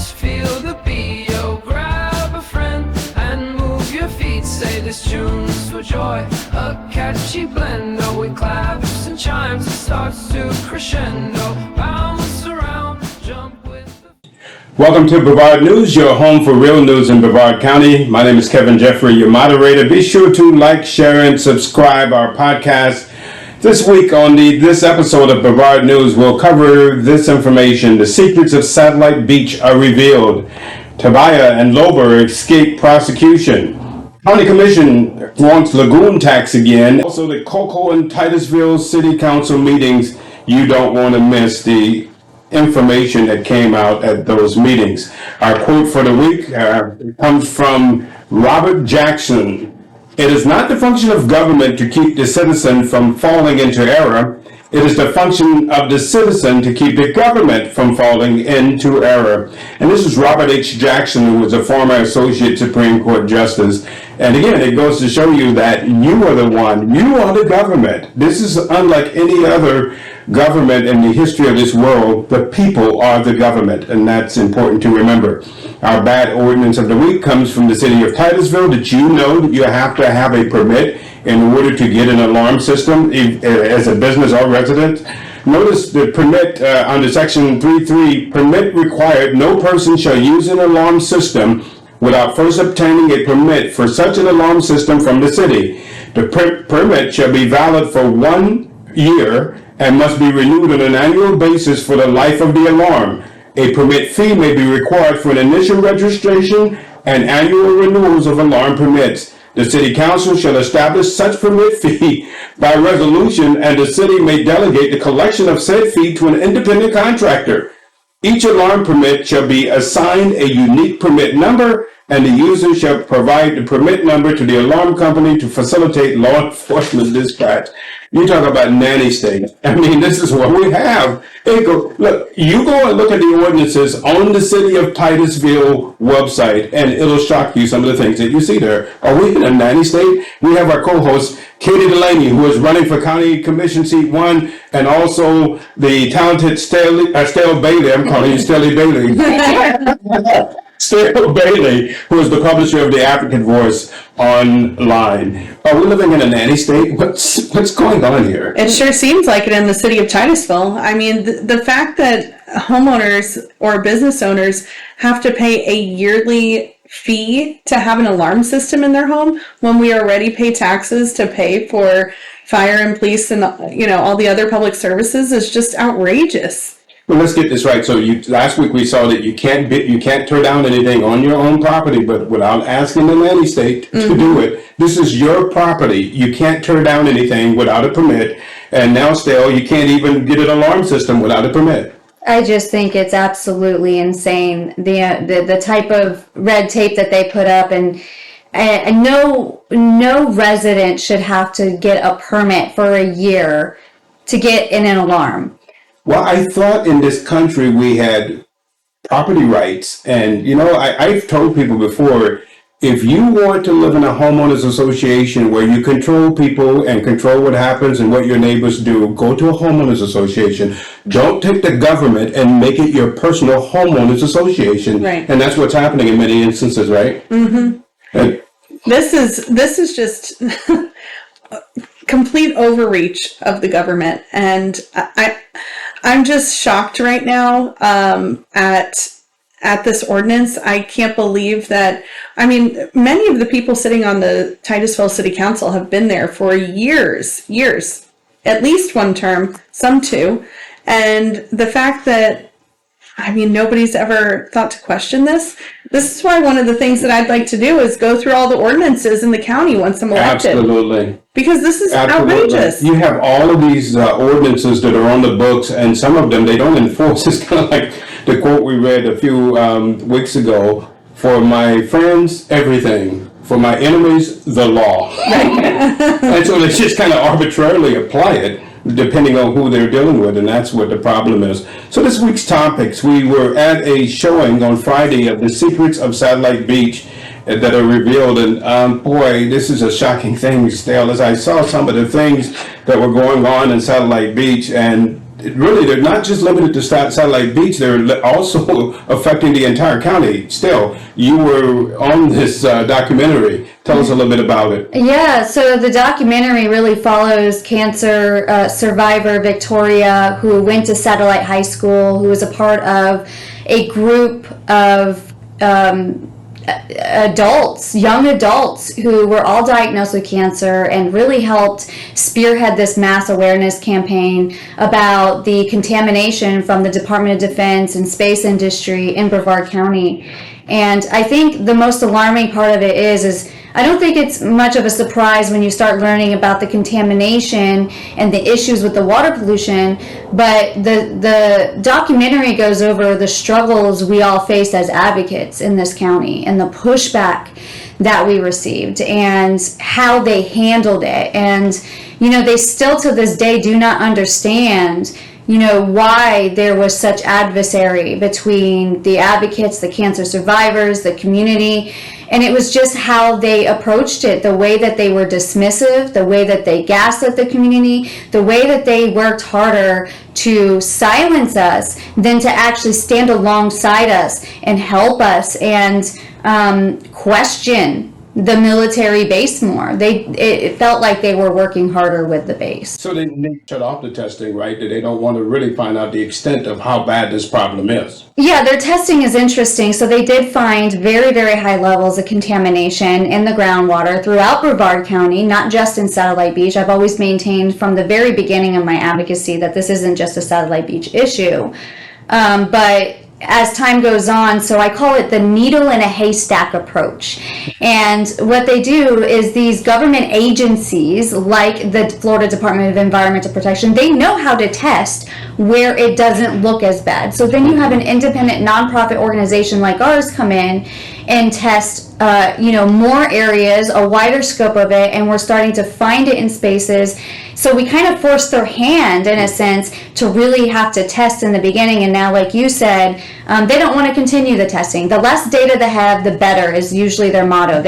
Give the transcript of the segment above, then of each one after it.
just feel the beat. Yo, grab a friend and move your feet. Say this tune's for joy, a catchy blend. Oh, with claps and chimes, it starts to crescendo. Bounce around, jump with the... Welcome to BREVARD News, your home for real news in Brevard County. My name is Kevin Jeffrey, your moderator. Be sure to like, share, and subscribe our podcast. This week on this episode of BREVARD News, we'll cover this information. The secrets of Satellite Beach are revealed. Tobia and Lober escape prosecution. County Commission wants lagoon tax again. Also, the Cocoa and Titusville City Council meetings. You don't want to miss the information that came out at those meetings. Our quote for the week comes from Robert Jackson. It is not the function of government to keep the citizen from falling into error. It is the function of the citizen to keep the government from falling into error. And this is Robert H. Jackson, who was a former Associate Supreme Court Justice. And again, it goes to show you that you are the one, you are the government. This is unlike any other government in the history of this world. The people are the government, and that's important to remember. Our bad ordinance of the week comes from the city of Titusville. Did you know that you have to have a permit in order to get an alarm system as a business or resident? Notice the permit under section 3.3, permit required, no person shall use an alarm system without first obtaining a permit for such an alarm system from the city. The permit shall be valid for 1 year and must be renewed on an annual basis for the life of the alarm. A permit fee may be required for an initial registration and annual renewals of alarm permits. The city council shall establish such permit fee by resolution, and the city may delegate the collection of said fee to an independent contractor. Each alarm permit shall be assigned a unique permit number, and the user shall provide the permit number to the alarm company to facilitate law enforcement dispatch. You talk about nanny state. I mean, this is what we have. Look, you go and look at the ordinances on the City of Titusville website, and it'll shock you some of the things that you see there. Are we in a nanny state? We have our co-host, Katie Delaney, who is running for County Commission Seat 1, and also the talented Stale Bailey. I'm calling you Stale Bailey. Stale Bailey, who is the publisher of the African Voice online. Are we living in a nanny state? What's going on here? It sure seems like it in the city of Titusville. I mean, the fact that homeowners or business owners have to pay a yearly fee to have an alarm system in their home when we already pay taxes to pay for fire and police and all the other public services is just outrageous. Well, let's get this right. So last week we saw that you can't tear down anything on your own property, but without asking the nanny state to do it. This is your property. You can't tear down anything without a permit. And now still, you can't even get an alarm system without a permit. I just think it's absolutely insane, the type of red tape that they put up, and no resident should have to get a permit for a year to get in an alarm. Well, I thought in this country we had property rights, and I've told people before, if you want to live in a homeowners association where you control people and control what happens and what your neighbors do, go to a homeowners association. Don't take the government and make it your personal homeowners association. Right. And that's what's happening in many instances, right? Mm-hmm. And This is just complete overreach of the government, and I'm just shocked right now at this ordinance. I can't believe that. I mean, many of the people sitting on the Titusville City Council have been there for years, at least one term, some two. And the fact that, nobody's ever thought to question this. This is why one of the things that I'd like to do is go through all the ordinances in the county once I'm elected. Absolutely. Because this is outrageous. You have all of these ordinances that are on the books, and some of them they don't enforce. It's kind of like the quote we read a few weeks ago: "For my friends, everything; for my enemies, the law." And so they just kind of arbitrarily apply it, depending on who they're dealing with, and that's what the problem is. So this week's topics, we were at a showing on Friday of the secrets of Satellite Beach that are revealed, and boy, this is a shocking thing, Stale, as I saw some of the things that were going on in Satellite Beach, and really, they're not just limited to Satellite Beach, they're also affecting the entire county still. You were on this documentary. Tell us a little bit about it. Yeah, so the documentary really follows cancer survivor Victoria, who went to Satellite High School, who was a part of a group of young adults who were all diagnosed with cancer, and really helped spearhead this mass awareness campaign about the contamination from the Department of Defense and space industry in Brevard County. And I think the most alarming part of it is I don't think it's much of a surprise when you start learning about the contamination and the issues with the water pollution, but the documentary goes over the struggles we all face as advocates in this county and the pushback that we received and how they handled it. And, you know, they still to this day do not understand, you know, why there was such adversary between the advocates, the cancer survivors, the community. And it was just how they approached it, the way that they were dismissive, the way that they gaslit the community, the way that they worked harder to silence us than to actually stand alongside us and help us and question the military base more. It felt like they were working harder with the base. So they shut off the testing, right? That they don't want to really find out the extent of how bad this problem is. Yeah, their testing is interesting. So they did find very, very high levels of contamination in the groundwater throughout Brevard County, not just in Satellite Beach. I've always maintained from the very beginning of my advocacy that this isn't just a Satellite Beach issue. But as time goes on, so I call it the needle in a haystack approach. And what they do is these government agencies like the Florida Department of Environmental Protection, they know how to test where it doesn't look as bad. So then you have an independent nonprofit organization like ours come in and test more areas, a wider scope of it, and we're starting to find it in spaces. So we kind of forced their hand, in a sense, to really have to test in the beginning. And now, like you said, they don't want to continue the testing. The less data they have, the better is usually their motto.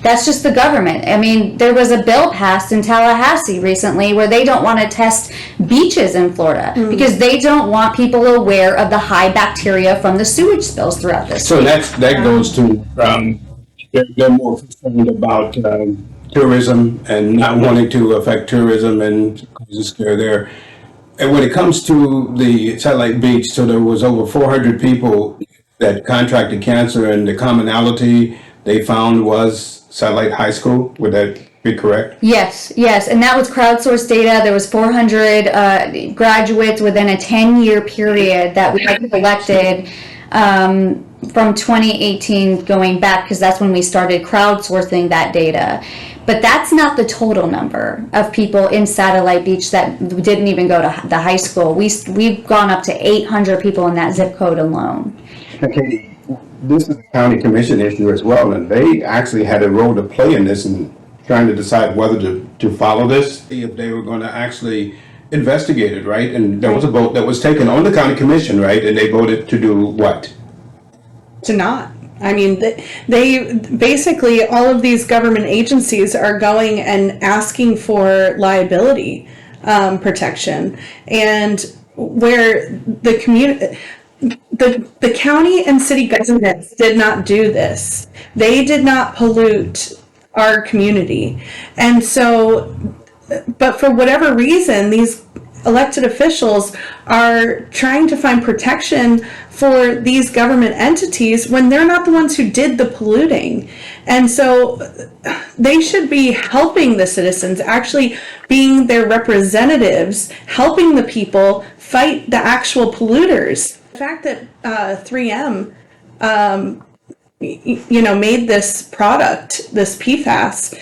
That's just the government. I mean, there was a bill passed in Tallahassee recently where they don't want to test beaches in Florida because they don't want people aware of the high bacteria from the sewage spills throughout this. So that goes to they're more concerned about tourism and not wanting to affect tourism and cause a scare there. And when it comes to the Satellite Beach, so there was over 400 people that contracted cancer, and the commonality they found was Satellite High School. Would that be correct? Yes, and that was Crowdsource Data. There was 400 graduates within a 10-year period that we had collected from 2018 going back, because that's when we started crowdsourcing that data. But that's not the total number of people in Satellite Beach that didn't even go to the high school. We've gone up to 800 people in that zip code alone. Okay, this is a county commission issue as well, and they actually had a role to play in this and trying to decide whether to follow this, if they were going to actually investigate it, right? And there was a vote that was taken on the county commission, right? And they voted to do what? To not. I mean, they basically, all of these government agencies are going and asking for liability protection, and where the community, the county and city governments did not do this. They did not pollute our community. And so, but for whatever reason, these elected officials are trying to find protection for these government entities when they're not the ones who did the polluting. And so they should be helping the citizens, actually being their representatives, helping the people fight the actual polluters. The fact that 3M made this product, this PFAS,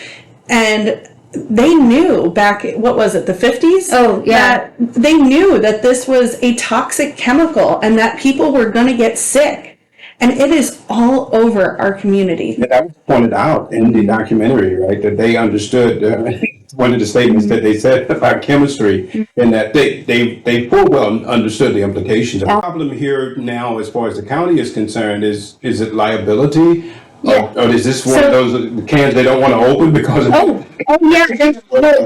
and they knew back, what was it, the 50s? Oh, yeah. That they knew that this was a toxic chemical and that people were going to get sick. And it is all over our community. That was pointed out in the documentary, right? That they understood one of the statements that they said about chemistry, and that they full well understood the implications. The problem here now, as far as the county is concerned, is it liability? Yeah. Or is this one of those cans they don't want to open because of Oh, yeah,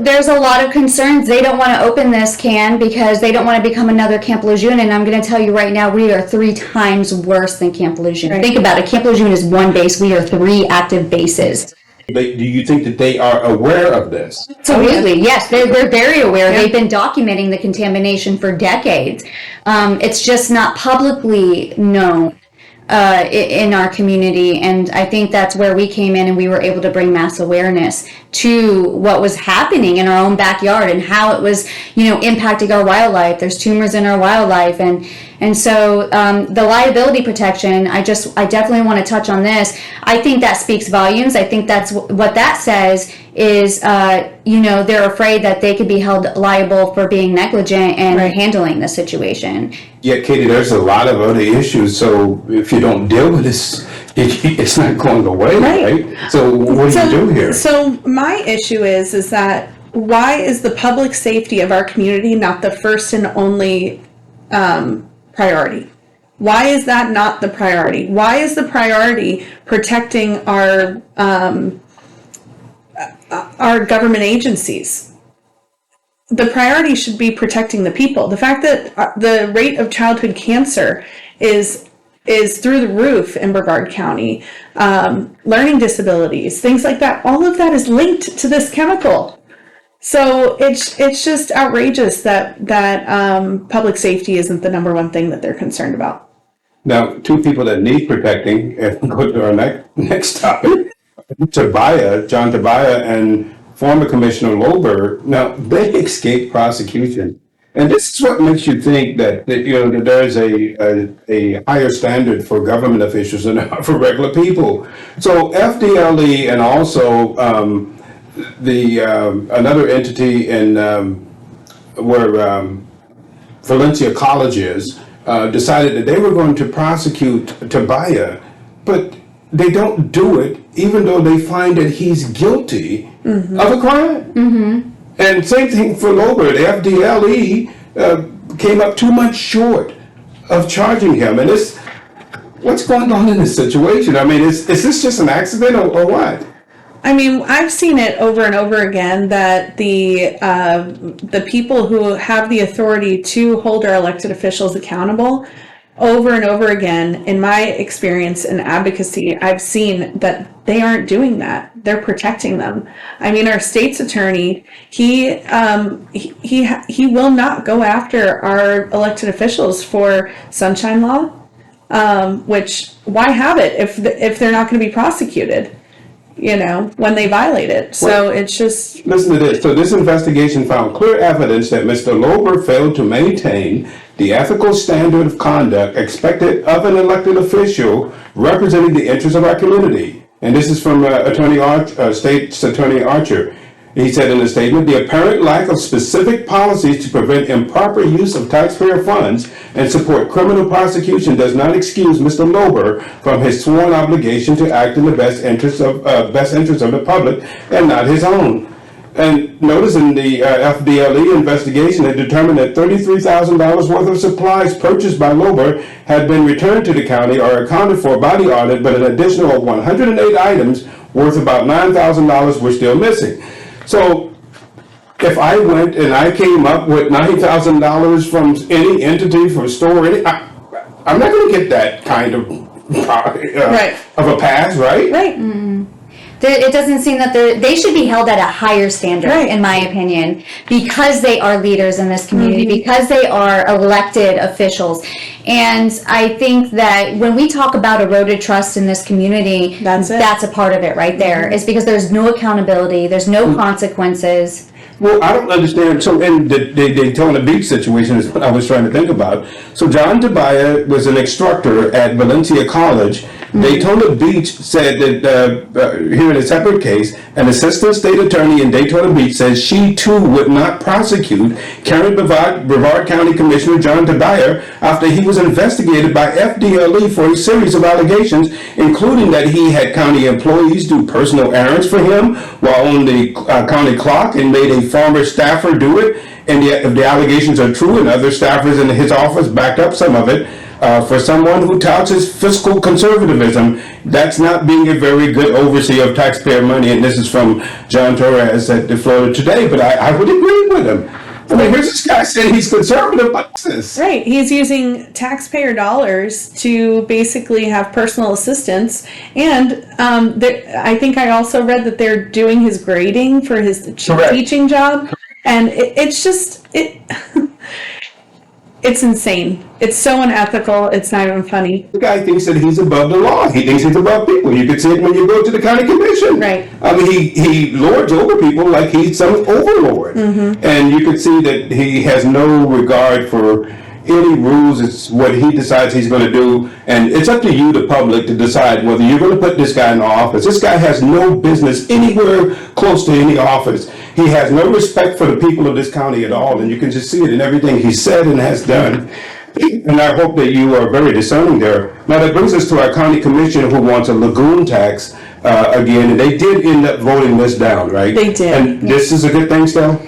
there's a lot of concerns. They don't want to open this can because they don't want to become another Camp Lejeune. And I'm going to tell you right now, we are 3 times worse than Camp Lejeune. Right. Think about it. Camp Lejeune is 1 base. We are 3 active bases. Do you think that they are aware of this? Absolutely, yes. They're very aware. Yeah. They've been documenting the contamination for decades. It's just not publicly known in our community, and I think that's where we came in and we were able to bring mass awareness to what was happening in our own backyard and how it was, impacting our wildlife. There's tumors in our wildlife, and so the liability protection, I definitely want to touch on this. I think that speaks volumes. I think that's what that says is, they're afraid that they could be held liable for being negligent and handling the situation. Yeah, Katie, there's a lot of other issues. So if you don't deal with this, it's not going away, right? So what do you do here? So my issue is that why is the public safety of our community not the first and only priority? Why is that not the priority? Why is the priority protecting our government agencies? The priority should be protecting the people. The fact that the rate of childhood cancer is through the roof in Brevard County, learning disabilities, things like that, all of that is linked to this chemical. So it's just outrageous that public safety isn't the number one thing that they're concerned about. Now, 2 people that need protecting, and go to our next topic, John Tobia and former Commissioner Lober. Now, they escaped prosecution. And this is what makes you think that that there is a higher standard for government officials than for regular people. So FDLE and also another entity in where Valencia College is decided that they were going to prosecute Tobia, but they don't do it even though they find that he's guilty of a crime. Mm-hmm. And same thing for Lober. The FDLE came up 2 months short of charging him. And what's going on in this situation? I mean, is this just an accident or what? I mean, I've seen it over and over again that the people who have the authority to hold our elected officials accountable, over and over again, in my experience in advocacy, I've seen that they aren't doing that. They're protecting them. I mean, our state's attorney, he will not go after our elected officials for sunshine law, which why have it if they're not going to be prosecuted? When they violate it. So it's just... Listen to this. So this investigation found clear evidence that Mr. Lober failed to maintain the ethical standard of conduct expected of an elected official representing the interests of our community. And this is from State's Attorney Archer. He said in a statement, the apparent lack of specific policies to prevent improper use of taxpayer funds and support criminal prosecution does not excuse Mr. Lober from his sworn obligation to act in the best interests of the public and not his own. And notice in the FDLE investigation, it determined that $33,000 worth of supplies purchased by Lober had been returned to the county or accounted for by the audit, but an additional 108 items worth about $9,000 were still missing. So if I went and I came up with $9,000 from any entity, from store, I'm not going to get that kind of a pass, right? Right. Mm-hmm. It doesn't seem that they should be held at a higher standard, in my opinion, because they are leaders in this community, because they are elected officials. And I think that when we talk about eroded trust in this community, that's a part of it right there. It's because there's no accountability, there's no consequences. Well, I don't understand. So in the Daytona Beach situation is what I was trying to think about. So John Tobia was an instructor at Valencia College. Daytona Beach said that, here in a separate case, an assistant state attorney in Daytona Beach says she too would not prosecute current Brevard County Commissioner John Tobia after he was investigated by FDLE for a series of allegations, including that he had county employees do personal errands for him while on the county clock and made a former staffer do it. And yet, if the allegations are true and other staffers in his office backed up some of it, For someone who touts his fiscal conservatism, that's not being a very good overseer of taxpayer money. And this is from John Torres at the Florida Today, but I would agree with him. I mean, here's this guy saying he's conservative about this. Right. He's using taxpayer dollars to basically have personal assistance. And I think I also read that they're doing his grading for his teaching job. And it's just, it's insane. It's so unethical. It's not even funny. The guy thinks that he's above the law. He thinks he's above people. You can see it when you go to the county commission. Right. I mean, he lords over people like he's some overlord. Mm-hmm. And you can see that he has no regard for any rules. It's what he decides he's going to do. And it's up to you, the public, to decide whether you're going to put this guy in office. This guy has no business anywhere close to any office. He has no respect for the people of this county at all. And you can just see it in everything he said and has done. And I hope that you are very discerning there. Now that brings us to our county commission, who wants a lagoon tax again, and they did end up voting this down, right? They did. And this is a good thing still?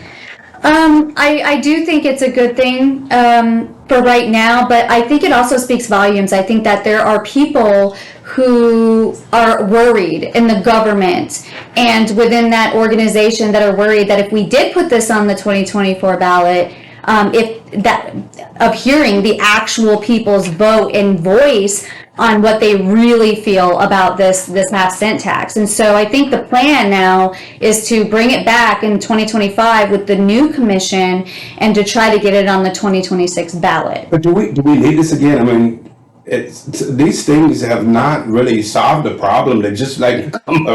I do think it's a good thing for right now, but I think it also speaks volumes. I think that there are people who are worried in the government and within that organization that are worried that if we did put this on the 2024 ballot, of hearing the actual people's vote and voice on what they really feel about this half-cent tax. And so I think the plan now is to bring it back in 2025 with the new commission and to try to get it on the 2026 ballot. But do we need this again? I mean, these things have not really solved the problem. They just like become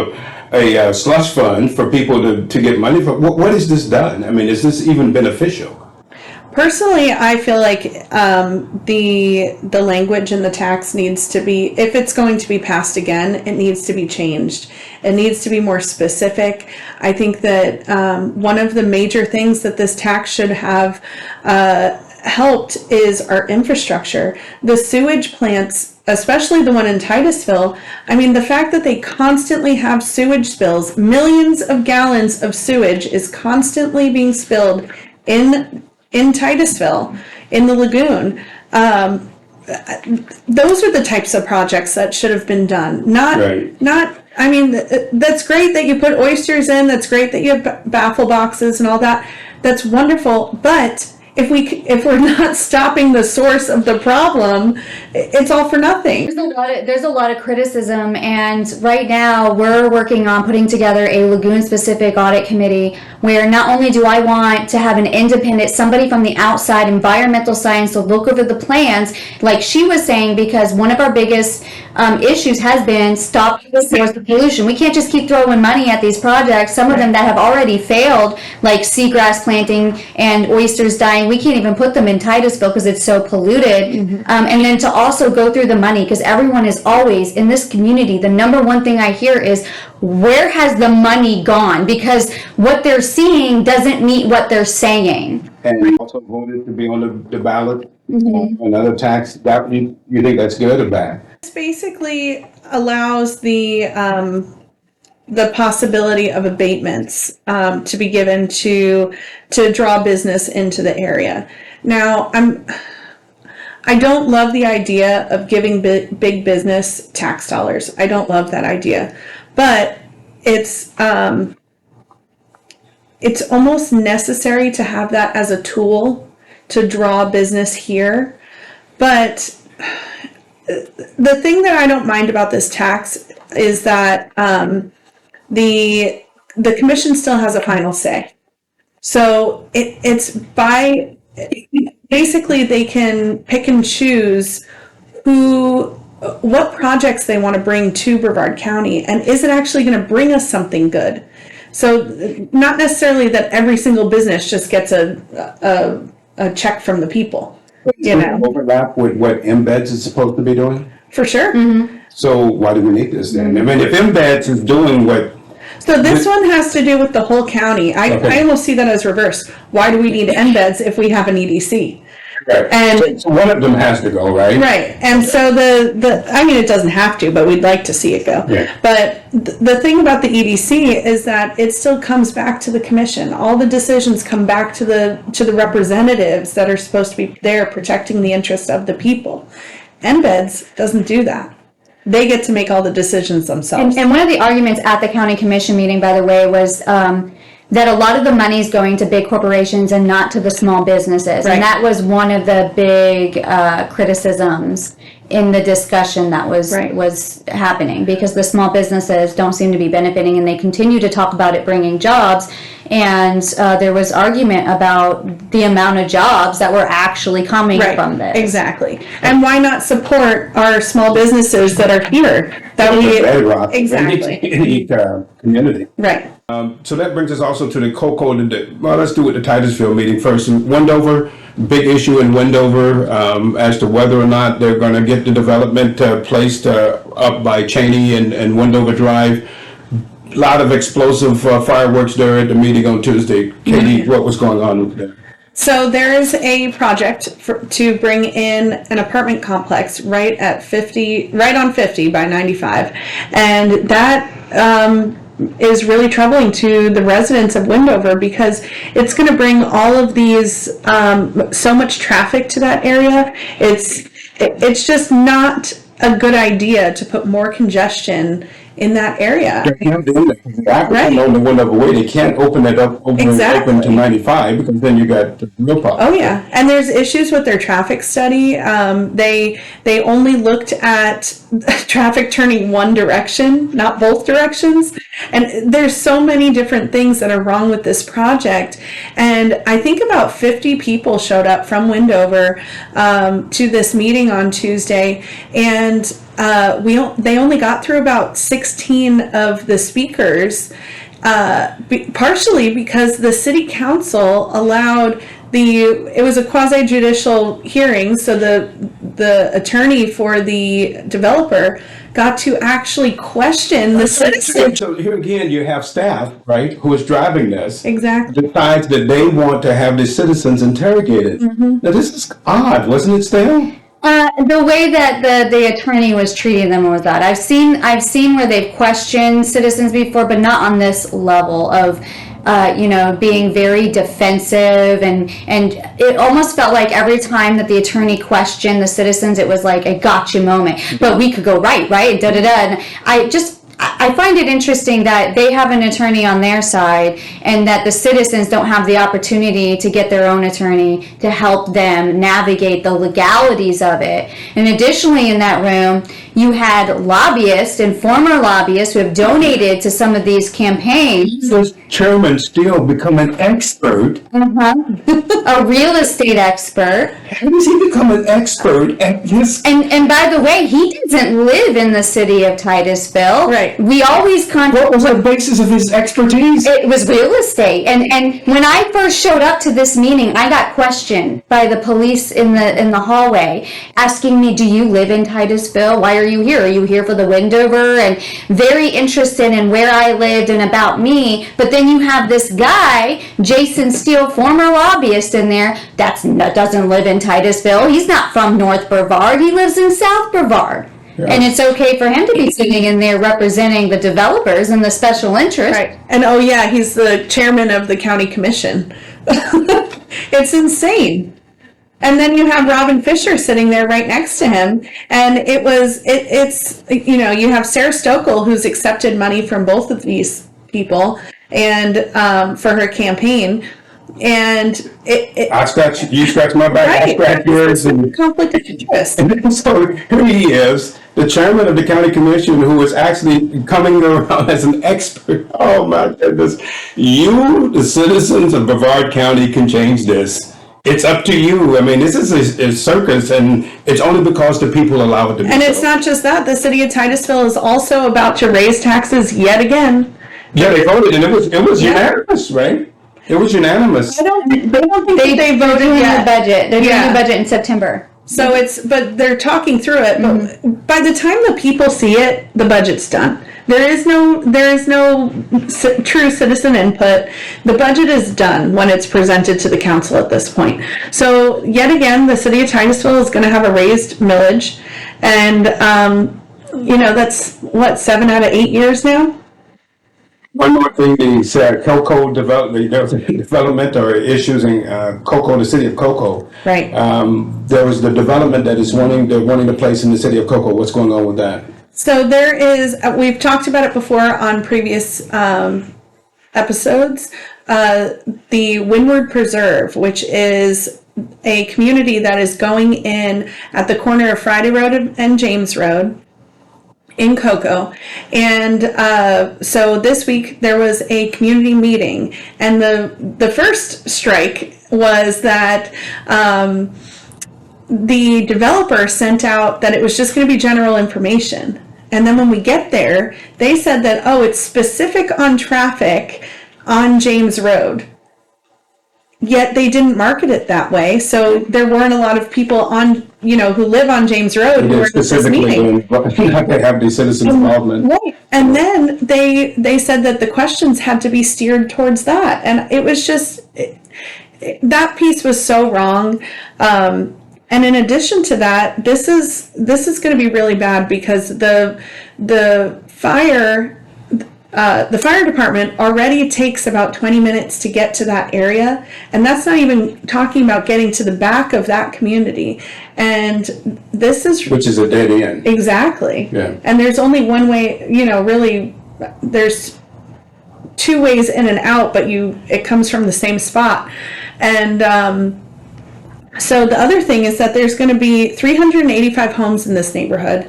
a slush fund for people to get money for. What has this done? I mean, is this even beneficial? Personally, I feel like the language in the tax needs to be, if it's going to be passed again, it needs to be changed. It needs to be more specific. I think that one of the major things that this tax should have helped is our infrastructure. The sewage plants, especially the one in Titusville, I mean, the fact that they constantly have sewage spills, millions of gallons of sewage is constantly being spilled in Titusville, in the lagoon. Those are the types of projects that should have been done. I mean, that's great that you put oysters in. That's great that you have baffle boxes and all that. That's wonderful. But if we're not stopping the source of the problem, it's all for nothing. There's a lot of criticism, and right now we're working on putting together a lagoon-specific audit committee where not only do I want to have an independent, somebody from the outside, environmental science, to look over the plans, like she was saying, because one of our biggest issues has been stopping the source of pollution. We can't just keep throwing money at these projects, some of them that have already failed, like seagrass planting and oysters dying. We can't even put them in Titusville because it's so polluted. Mm-hmm. And then to also go through the money, because everyone is always, in this community, the number one thing I hear is, where has the money gone? Because what they're seeing doesn't meet what they're saying. And we also voted to be on the ballot, another tax. That you think that's good or bad? This basically allows the possibility of abatements to be given to draw business into the area. Now, I don't love the idea of giving big business tax dollars. I don't love that idea, but it's almost necessary to have that as a tool to draw business here. But the thing that I don't mind about this tax is that the commission still has a final say. So basically they can pick and choose what projects they want to bring to Brevard County, and is it actually going to bring us something good? So not necessarily that every single business just gets a check from the people. Overlap with what embeds is supposed to be doing? For sure. Mm-hmm. So why do we need this then? I mean, if embeds is doing what... So this one has to do with the whole county. I almost see that as reverse. Why do we need embeds if we have an EDC? Right. And so one of them has to go, right? Right. And so I mean, it doesn't have to, but we'd like to see it go. Yeah. But the thing about the EDC is that it still comes back to the commission. All the decisions come back to the representatives that are supposed to be there protecting the interests of the people. Embeds doesn't do that. They get to make all the decisions themselves. And one of the arguments at the county commission meeting, by the way, was that a lot of the money is going to big corporations and not to the small businesses. Right. And that was one of the big criticisms in the discussion that was happening, because the small businesses don't seem to be benefiting, and they continue to talk about it bringing jobs. And there was argument about the amount of jobs that were actually coming from this. Exactly. And why not support our small businesses that are here? That we bedrock exactly any community. right. So that brings us also to the COCO. Well, let's do it the Titusville meeting first. Wendover, big issue in Wendover as to whether or not they're going to get the development placed up by Cheney and Wendover Drive. A lot of explosive fireworks there at the meeting on Tuesday. Katie, what was going on there? So there is a project to bring in an apartment complex right on 50 by 95, and that is really troubling to the residents of Wendover, because it's going to bring all of these so much traffic to that area. It's just not a good idea to put more congestion in that area. They can't do it. On the Wendover Way, they can't open it up open to 95, because then you got the real problem. Oh yeah, and there's issues with their traffic study. They only looked at traffic turning one direction, not both directions. And there's so many different things that are wrong with this project. And I think about 50 people showed up from Wendover to this meeting on Tuesday, and they only got through about 16 of the speakers, partially because the city council allowed it was a quasi-judicial hearing, so the attorney for the developer got to actually question the citizens. So here again, you have staff, right, who is driving this. Exactly. Decides that they want to have the citizens interrogated. Mm-hmm. Now this is odd, wasn't it, Stale? The way that the attorney was treating them was that I've seen where they've questioned citizens before, but not on this level of being very defensive, and it almost felt like every time that the attorney questioned the citizens, it was like a gotcha moment. But we could go right, da da da. And I find it interesting that they have an attorney on their side, and that the citizens don't have the opportunity to get their own attorney to help them navigate the legalities of it. And additionally, in that room, you had lobbyists and former lobbyists who have donated to some of these campaigns. Does Chairman Steele become an expert? A real estate expert. How does he become an expert at this? And by the way, he doesn't live in the city of Titusville. Right. We always What was the basis of his expertise? It was real estate. And when I first showed up to this meeting, I got questioned by the police in the hallway, asking me, "Do you live in Titusville? Why are you here? Are you here for the Wendover?" And very interested in where I lived and about me. But then you have this guy, Jason Steele, former lobbyist, in there that doesn't live in Titusville. He's not from North Brevard. He lives in South Brevard. Yeah. And it's okay for him to be sitting in there representing the developers and the special interest. Right. And oh yeah, he's the chairman of the county commission. It's insane. And then you have Robin Fisher sitting there right next to him. And it's you have Sarah Stokel, who's accepted money from both of these people and for her campaign. And you scratch my back, right. I scratch yours, and conflict of interest. And so here he is, the chairman of the county commission, who is actually coming around as an expert. Oh my goodness! You, the citizens of Brevard County, can change this. It's up to you. I mean, this is a circus, and it's only because the people allow it to be. And it's not just that. The city of Titusville is also about to raise taxes yet again. Yeah, they voted, and it was unanimous, right? It was unanimous. They don't think they voted yet. The budget. They're doing the budget in September. So but they're talking through it. But by the time the people see it, the budget's done. There is no true citizen input. The budget is done when it's presented to the council at this point. So yet again, the city of Titusville is going to have a raised millage, and that's what, 7 out of 8 years now. One more thing, the Cocoa development, there was a development or issues in Cocoa, the city of Cocoa. Right. There was the development that is wanting to place in the city of Cocoa. What's going on with that? So there is, we've talked about it before on previous episodes, the Windward Preserve, which is a community that is going in at the corner of Friday Road and James Road in Cocoa. And so this week there was a community meeting, and the first strike was that the developer sent out that it was just going to be general information. And then when we get there, they said that, oh, it's specific on traffic on James Road. Yet they didn't market it that way. So there weren't a lot of people on, who live on James Road who were at this meeting. They have the citizen involvement. Right. And then they said that the questions had to be steered towards that. And it was just, that piece was so wrong. And in addition to that, this is going to be really bad because the fire department already takes about 20 minutes to get to that area, and that's not even talking about getting to the back of that community. And which is a dead end. Exactly. Yeah. And there's only one way. Really, there's two ways in and out, but it comes from the same spot. And so the other thing is that there's going to be 385 homes in this neighborhood,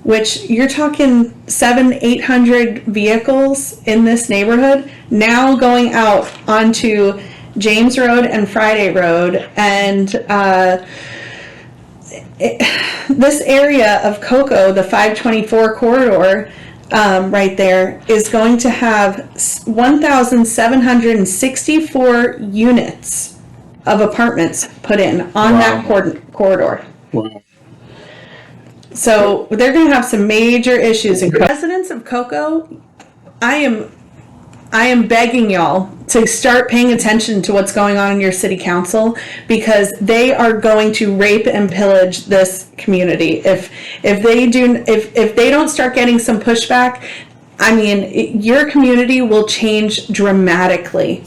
which you're talking 700-800 vehicles in this neighborhood now going out onto James Road and Friday Road. And this area of Cocoa, the 524 corridor, right there, is going to have 1,764 units of apartments put in on that corridor. Wow. So they're going to have some major issues. And residents of Cocoa, I am begging y'all to start paying attention to what's going on in your city council, because they are going to rape and pillage this community. If they don't start getting some pushback, I mean, your community will change dramatically.